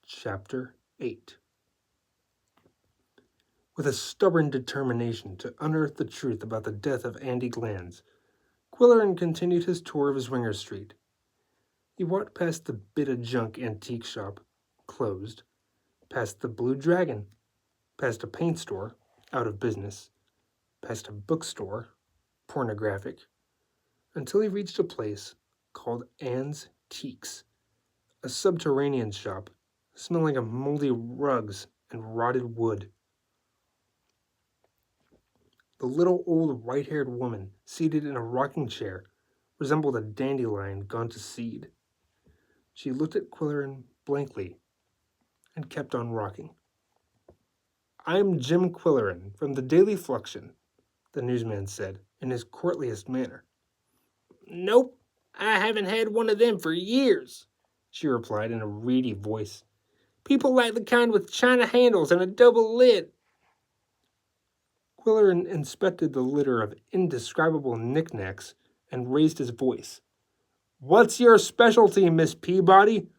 Chapter 8. With a stubborn determination to unearth the truth about the death of Andy Glanz, Quillerin continued his tour of Zwinger Street. He walked past the Bit of Junk antique shop, closed, past the Blue Dragon, past a paint store, out of business, past a bookstore, pornographic, until he reached a place called Anne's Teaks, a subterranean shop smelling of moldy rugs and rotted wood. The little old white-haired woman seated in a rocking chair resembled a dandelion gone to seed. She looked at Quillerin blankly and kept on rocking. "I'm Jim Quillerin from the Daily Fluxion," the newsman said in his courtliest manner. "Nope, I haven't had one of them for years," she replied in a reedy voice. "People like the kind with china handles and a double lid." Quillerin inspected the litter of indescribable knickknacks and raised his voice. "What's your specialty, Miss Peabody?"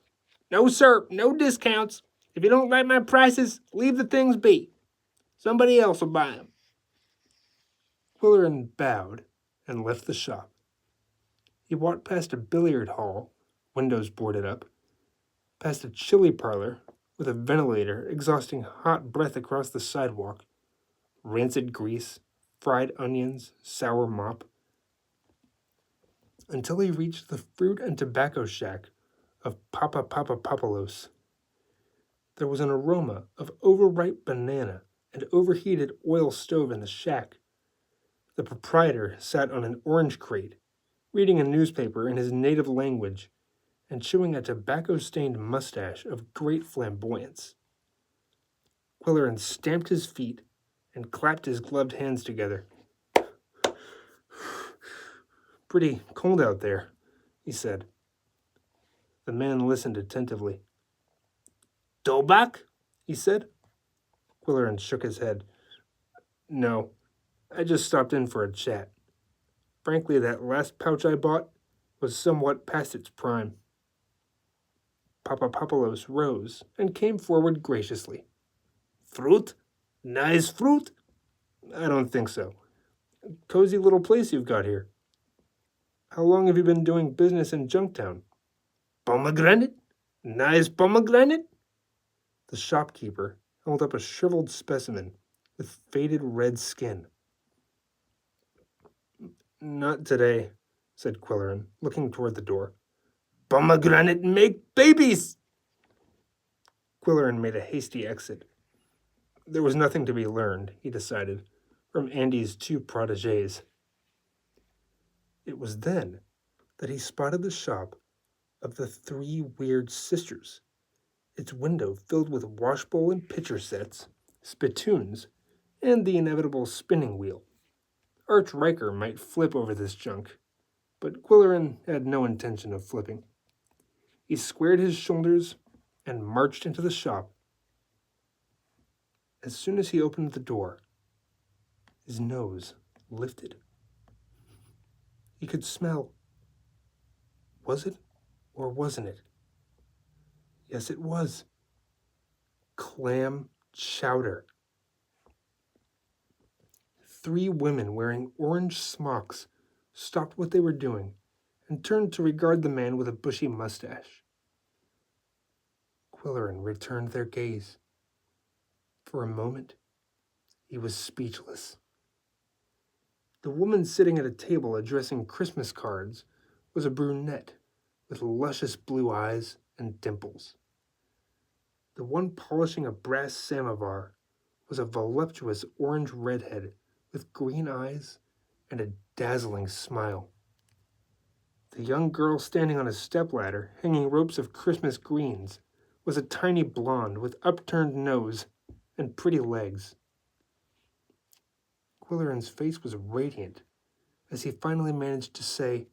"No, sir, no discounts. If you don't like my prices, leave the things be. Somebody else will buy them." Quillerin bowed and left the shop. He walked past a billiard hall, windows boarded up, past a chili parlor with a ventilator exhausting hot breath across the sidewalk, rancid grease, fried onions, sour mop, until he reached the fruit and tobacco shack of Papa Papalos. There was an aroma of overripe banana and overheated oil stove in the shack. The proprietor sat on an orange crate, reading a newspaper in his native language and chewing a tobacco-stained mustache of great flamboyance. Quillerin stamped his feet and clapped his gloved hands together. "Pretty cold out there," he said. The man listened attentively. "Tobak?" he said. Quillerin shook his head. "No, I just stopped in for a chat. Frankly, that last pouch I bought was somewhat past its prime." Papapapalos rose and came forward graciously. "Fruit? Nice fruit?" "I don't think so. Cozy little place you've got here. How long have you been doing business in Junktown?" "Pomegranate? Nice pomegranate?" The shopkeeper held up a shriveled specimen with faded red skin. "Not today," said Quillerin, looking toward the door. "Pomegranate make babies!" Quillerin made a hasty exit. There was nothing to be learned, he decided, from Andy's two protégés. It was then that he spotted the shop of the Three Weird Sisters, its window filled with washbowl and pitcher sets, spittoons, and the inevitable spinning wheel. Arch Riker might flip over this junk, but Quillerin had no intention of flipping. He squared his shoulders and marched into the shop. As soon as he opened the door, his nose lifted. He could smell. Was it or wasn't it? Yes, it was. Clam chowder. 3 women wearing orange smocks stopped what they were doing and turned to regard the man with a bushy mustache. Quillerin returned their gaze. For a moment, he was speechless. The woman sitting at a table addressing Christmas cards was a brunette with luscious blue eyes and dimples. The one polishing a brass samovar was a voluptuous orange redhead with green eyes and a dazzling smile. The young girl standing on a stepladder hanging ropes of Christmas greens was a tiny blonde with upturned nose and pretty legs. Quillerin's face was radiant as he finally managed to say,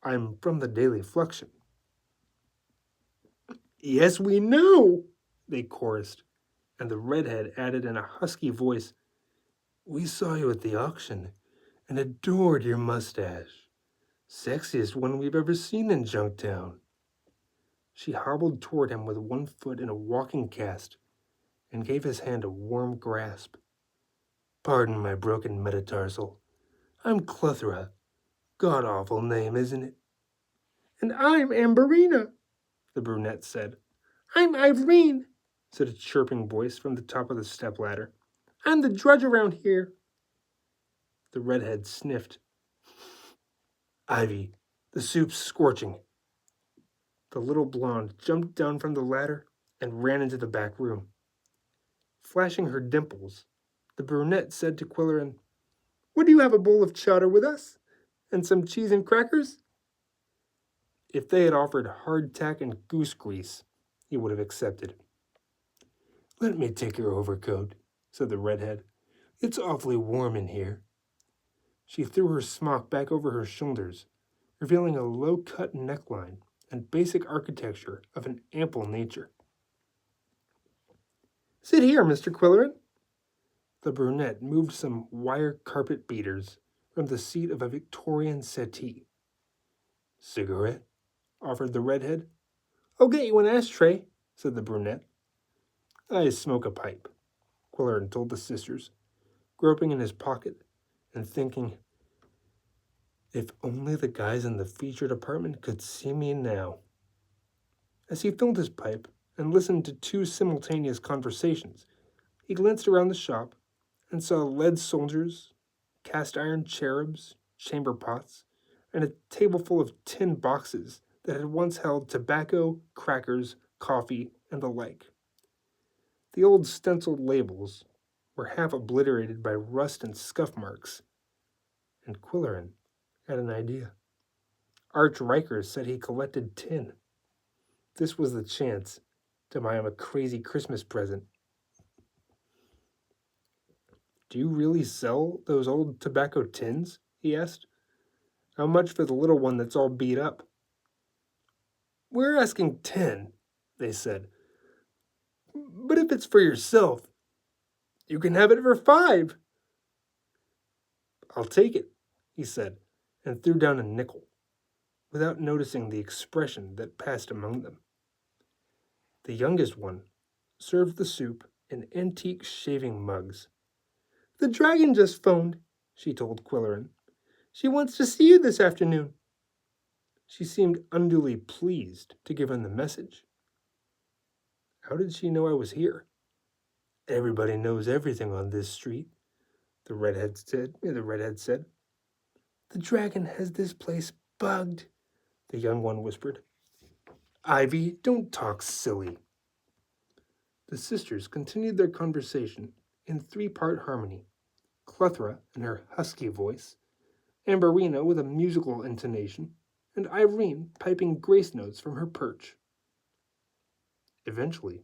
"I'm from the Daily Fluxion." "Yes, we know," they chorused, and the redhead added in a husky voice, "We saw you at the auction and adored your mustache. Sexiest one we've ever seen in Junktown." She hobbled toward him with one foot in a walking cast and gave his hand a warm grasp. Pardon my broken metatarsal. I'm Clethra. God-awful name, isn't it? And I'm Amberina, the brunette said. I'm Irene, said a chirping voice from the top of the stepladder. I'm the drudge around here. The redhead sniffed. Ivy, the soup's scorching. The little blonde jumped down from the ladder and ran into the back room. Flashing her dimples, the brunette said to Quillerin, Would you have a bowl of chowder with us? And some cheese and crackers? If they had offered hardtack and goose grease, he would have accepted. Let me take your overcoat, said the redhead. It's awfully warm in here. She threw her smock back over her shoulders, revealing a low-cut neckline and basic architecture of an ample nature. Sit here, Mr. Quillerin. The brunette moved some wire carpet beaters from the seat of a Victorian settee. Cigarette? Offered the redhead. I'll get you an ashtray, said the brunette. I smoke a pipe, Quillerin told the sisters, groping in his pocket and thinking, if only the guys in the featured apartment could see me now. As he filled his pipe and listened to two simultaneous conversations, he glanced around the shop and saw lead soldiers, cast iron cherubs, chamber pots, and a table full of tin boxes that had once held tobacco, crackers, coffee, and the like. The old stenciled labels were half obliterated by rust and scuff marks, and Quillerin had an idea. Arch Riker said he collected tin. This was the chance to buy him a crazy Christmas present. Do you really sell those old tobacco tins? He asked. How much for the little one that's all beat up? We're asking 10, they said. But if it's for yourself, you can have it for 5. I'll take it, he said, and threw down a nickel, without noticing the expression that passed among them. The youngest one served the soup in antique shaving mugs. The dragon just phoned, she told Quillerin. She wants to see you this afternoon. She seemed unduly pleased to give him the message. How did she know I was here? Everybody knows everything on this street, the redhead said. The dragon has this place bugged, the young one whispered. Ivy, don't talk silly. The sisters continued their conversation in 3-part harmony. Clethra in her husky voice, Amberina with a musical intonation, and Irene piping grace notes from her perch. Eventually,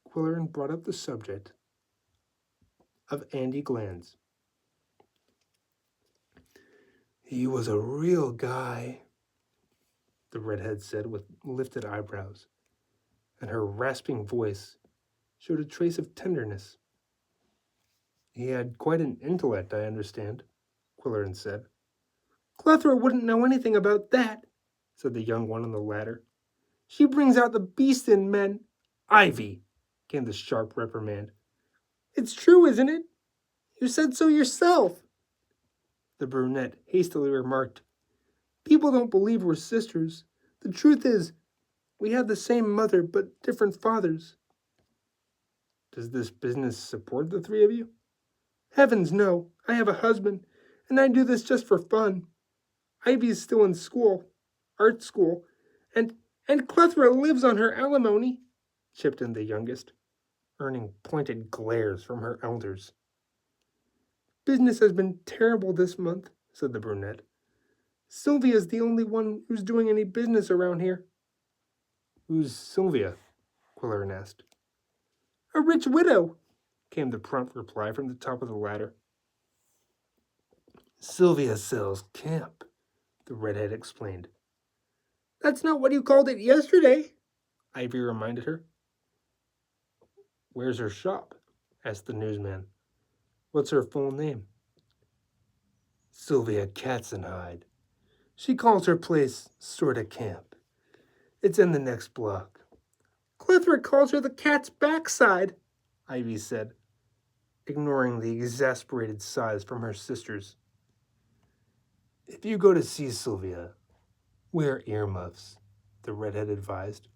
Quillerin brought up the subject of Andy Glanz. He was a real guy, the redhead said with lifted eyebrows, and her rasping voice showed a trace of tenderness. He had quite an intellect, I understand, Quillerin said. Clethra wouldn't know anything about that, said the young one on the ladder. She brings out the beast in men. Ivy, came the sharp reprimand. It's true, isn't it? You said so yourself. The brunette hastily remarked, People don't believe we're sisters. The truth is, we have the same mother but different fathers. Does this business support the 3 of you? Heavens, no. I have a husband, and I do this just for fun. Ivy's still in school, art school, and Clethra lives on her alimony, chipped in the youngest, earning pointed glares from her elders. Business has been terrible this month, said the brunette. Sylvia's the only one who's doing any business around here. Who's Sylvia? Quillerin asked. A rich widow, came the prompt reply from the top of the ladder. Sylvia sells camp, the redhead explained. That's not what you called it yesterday, Ivy reminded her. Where's her shop? Asked the newsman. What's her full name? Sylvia Katzenhide. She calls her place sorta camp. It's in the next block. Clifford calls her the cat's backside, Ivy said, ignoring the exasperated sighs from her sisters. If you go to see Sylvia, wear earmuffs, the redhead advised.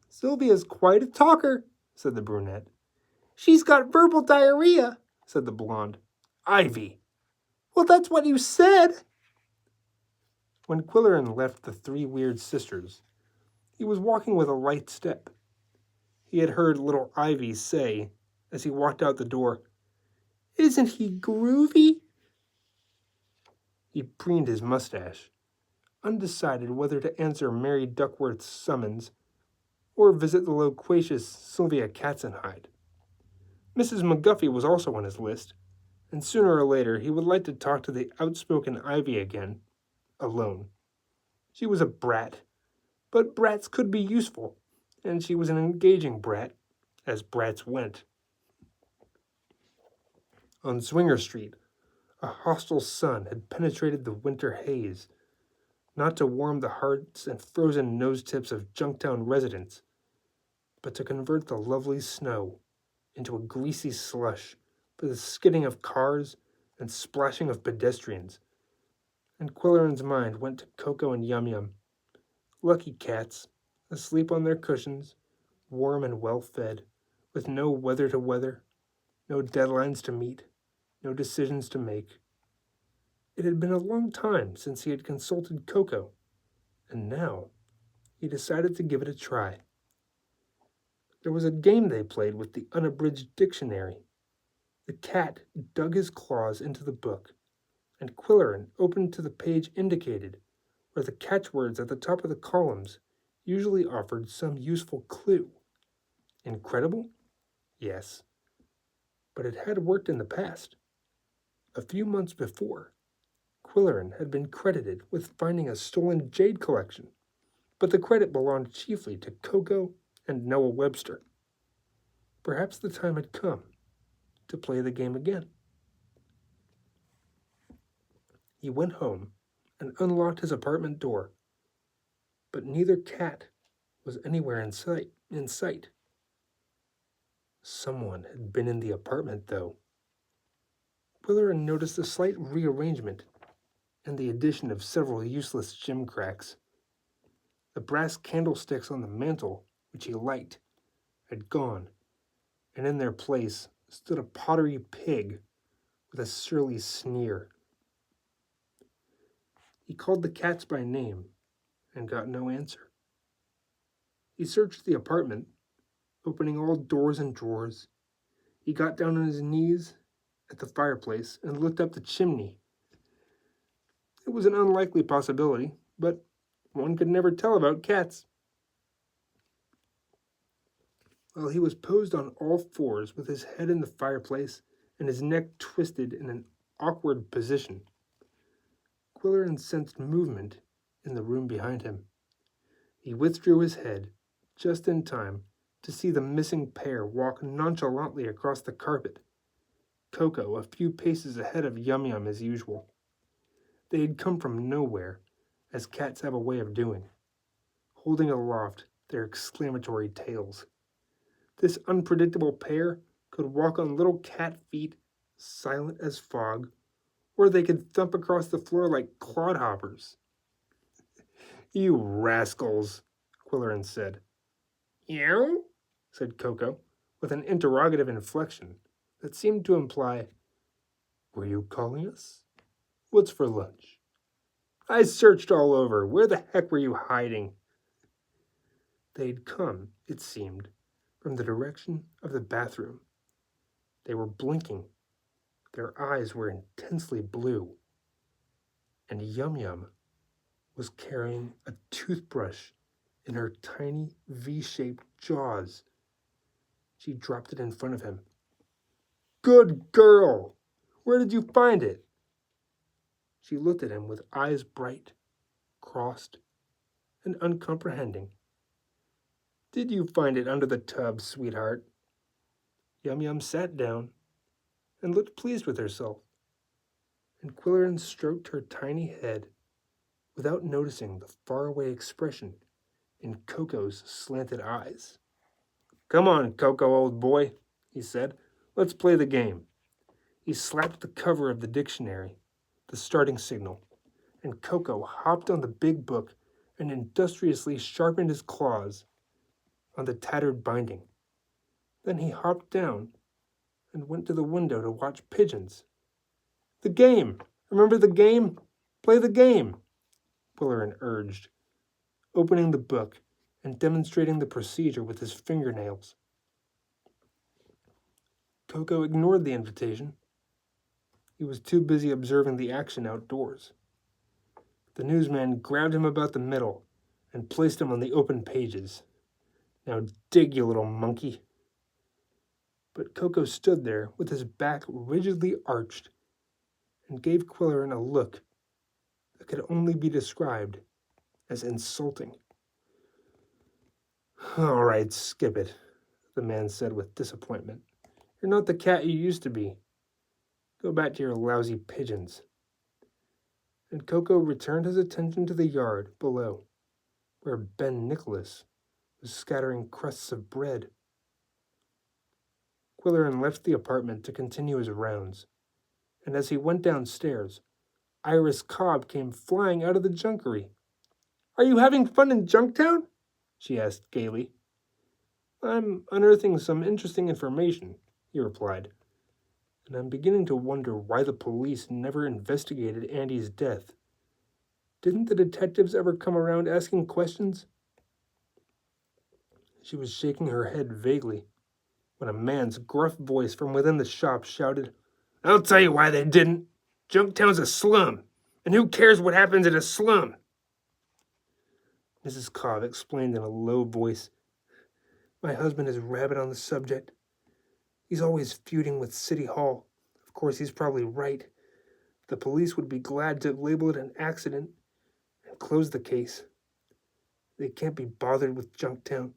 Sylvia's quite a talker, said the brunette. She's got verbal diarrhea, said the blonde. Ivy. Well, that's what you said. When Quillerin left the three weird sisters, he was walking with a light step. He had heard little Ivy say, as he walked out the door, Isn't he groovy? He preened his mustache, undecided whether to answer Mary Duckworth's summons or visit the loquacious Sylvia Katzenhide. Mrs. McGuffey was also on his list, and sooner or later he would like to talk to the outspoken Ivy again, alone. She was a brat, but brats could be useful, and she was an engaging brat, as brats went. On Swinger Street, a hostile sun had penetrated the winter haze, not to warm the hearts and frozen nose tips of Junktown residents, but to convert the lovely snow into a greasy slush for the skidding of cars and splashing of pedestrians. And Quillerin's mind went to Coco and Yum Yum, lucky cats, asleep on their cushions, warm and well fed, with no weather to weather, no deadlines to meet, no decisions to make. It had been a long time since he had consulted Coco, and now he decided to give it a try. There was a game they played with the unabridged dictionary. The cat dug his claws into the book, and Quillerin opened to the page indicated, where the catchwords at the top of the columns usually offered some useful clue. Incredible? Yes. But it had worked in the past. A few months before, Quillerin had been credited with finding a stolen jade collection, but the credit belonged chiefly to Coco and Noah Webster. Perhaps the time had come to play the game again. He went home and unlocked his apartment door, but neither cat was anywhere in sight. Someone had been in the apartment, though. Quillerin noticed a slight rearrangement and the addition of several useless gimcracks. The brass candlesticks on the mantel, which he liked, had gone, and in their place stood a pottery pig with a surly sneer. He called the cats by name and got no answer. He searched the apartment, opening all doors and drawers. He got down on his knees at the fireplace and looked up the chimney. It was an unlikely possibility, but one could never tell about cats. While he was posed on all fours with his head in the fireplace and his neck twisted in an awkward position, Quillerin sensed movement in the room behind him. He withdrew his head just in time to see the missing pair walk nonchalantly across the carpet, Coco a few paces ahead of Yum Yum as usual. They had come from nowhere, as cats have a way of doing, holding aloft their exclamatory tails. This unpredictable pair could walk on little cat feet, silent as fog, or they could thump across the floor like clodhoppers. You rascals, Quillerin said. Meow? Said Coco, with an interrogative inflection that seemed to imply, Were you calling us? What's for lunch? I searched all over. Where the heck were you hiding? They'd come, it seemed, from the direction of the bathroom. They were blinking. Their eyes were intensely blue. And Yum Yum was carrying a toothbrush in her tiny V-shaped jaws. She dropped it in front of him. Good girl! Where did you find it? She looked at him with eyes bright, crossed, and uncomprehending. Did you find it under the tub, sweetheart? Yum Yum sat down and looked pleased with herself, and Quillerin stroked her tiny head without noticing the faraway expression in Coco's slanted eyes. "Come on, Coco, old boy," he said. "Let's play the game." He slapped the cover of the dictionary, the starting signal, and Coco hopped on the big book and industriously sharpened his claws on the tattered binding. Then he hopped down and went to the window to watch pigeons. "The game! Remember the game? Play the game!" Quillerin urged, opening the book and demonstrating the procedure with his fingernails. Coco ignored the invitation. He was too busy observing the action outdoors. The newsman grabbed him about the middle and placed him on the open pages. "Now dig, you little monkey." But Coco stood there with his back rigidly arched and gave Quillerin a look that could only be described as insulting. "All right, skip it," the man said with disappointment. "You're not the cat you used to be. Go back to your lousy pigeons." And Coco returned his attention to the yard below, where Ben Nicholas was scattering crusts of bread. Quillerin left the apartment to continue his rounds, and as he went downstairs, Iris Cobb came flying out of the junkery. "Are you having fun in Junktown?" she asked gaily. "I'm unearthing some interesting information," he replied, "and I'm beginning to wonder why the police never investigated Andy's death. Didn't the detectives ever come around asking questions?" She was shaking her head vaguely when a man's gruff voice from within the shop shouted, "I'll tell you why they didn't. Junktown's a slum, and who cares what happens in a slum?" Mrs. Cobb explained in a low voice, "My husband is rabid on the subject. He's always feuding with City Hall. Of course, he's probably right. The police would be glad to label it an accident and close the case. They can't be bothered with Junktown."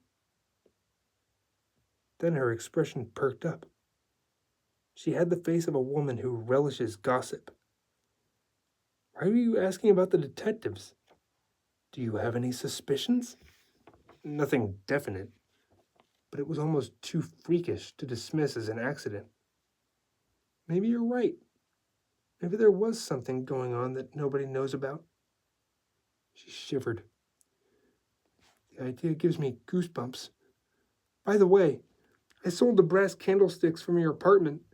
Then her expression perked up. She had the face of a woman who relishes gossip. "Why are you asking about the detectives? Do you have any suspicions?" "Nothing definite, but it was almost too freakish to dismiss as an accident." "Maybe you're right. Maybe there was something going on that nobody knows about." She shivered. "The idea gives me goosebumps. By the way, I sold the brass candlesticks from your apartment,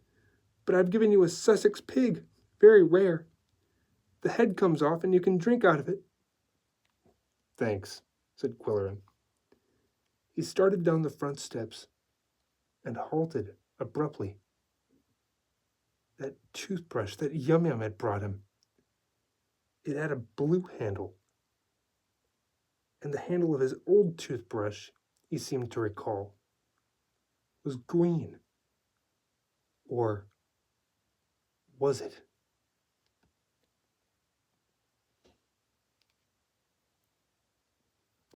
but I've given you a Sussex pig, very rare. The head comes off and you can drink out of it." "Thanks," said Quillerin. He started down the front steps and halted abruptly. That toothbrush that Yum Yum had brought him. It had a blue handle. And the handle of his old toothbrush, he seemed to recall, was green. Or was it?